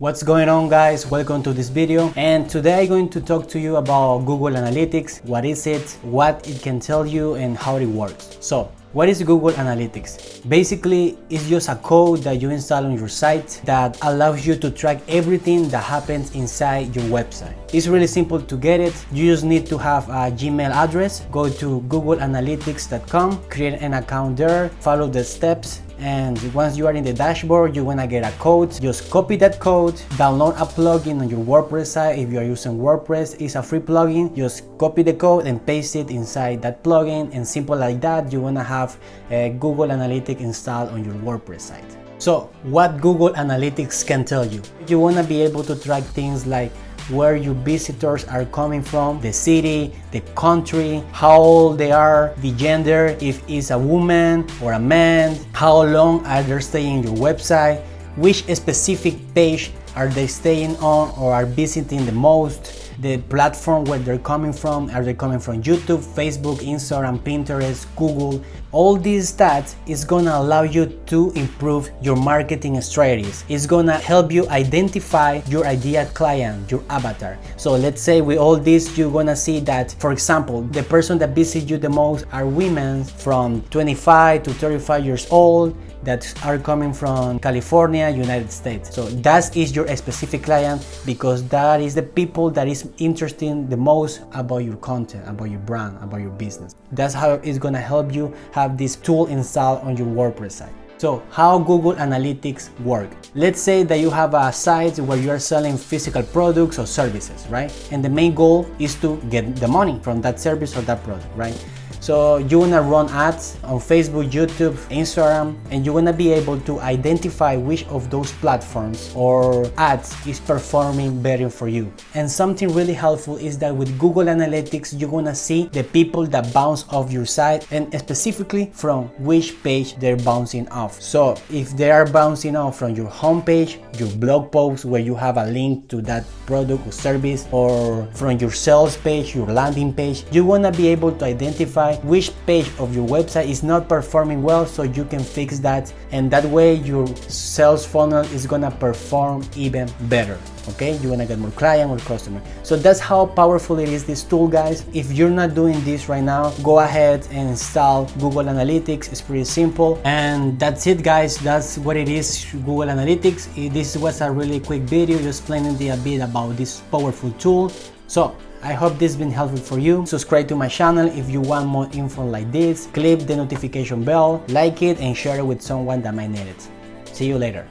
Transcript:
What's going on, guys? Welcome to this video, and today I'm going to talk to you about Google Analytics. What is it, what it can tell you, and how it works. So what is Google Analytics? Basically, it's just a code that you install on your site that allows you to track everything that happens inside your website. It's really simple to get it. You just need to have a Gmail address. Go to googleanalytics.com, create an account there, follow the steps, and once you are in the dashboard, you're gonna get a code. Just copy that code, download a plugin on your WordPress site. If you are using WordPress, it's a free plugin. Just copy the code and paste it inside that plugin, and simple like that, you're gonna have Google Analytics installed on your WordPress site. So what Google Analytics can tell you? You wanna be able to track things like where your visitors are coming from, the city, the country, how old they are, the gender, if it's a woman or a man, how long are they staying on your website, which specific page are they staying on or are visiting the most, the platform where they're coming from. Are they coming from YouTube, Facebook, Instagram, Pinterest, Google? All these stats is gonna allow you to improve your marketing strategies. It's gonna help you identify your ideal client, your avatar. So let's say with all this, you're gonna see that, for example, the person that visits you the most are women from 25 to 35 years old that are coming from California, United States. So that is your specific client, because that is the people that is interested the most about your content, about your brand, about your business. That's how it's gonna help you have this tool installed on your WordPress site. So how Google Analytics work? Let's say that you have a site where you are selling physical products or services, right? And the main goal is to get the money from that service or that product, right? So you wanna run ads on Facebook, YouTube, Instagram, and you wanna be able to identify which of those platforms or ads is performing better for you. And something really helpful is that with Google Analytics, you're gonna see the people that bounce off your site, and specifically from which page they're bouncing off. So if they are bouncing off from your homepage, your blog post where you have a link to that product or service, or from your sales page, your landing page, you wanna be able to identify which page of your website is not performing well, so you can fix that, and that way your sales funnel is gonna perform even better. Okay, you wanna get more client, more customer. So that's how powerful it is, this tool, guys. If you're not doing this right now, go ahead and install Google Analytics. It's pretty simple, and that's it, guys. That's what it is, Google Analytics. This was a really quick video just explaining a bit about this powerful tool. So I hope this has been helpful for you. Subscribe to my channel if you want more info like this. Click the notification bell, like it, and share it with someone that might need it. See you later.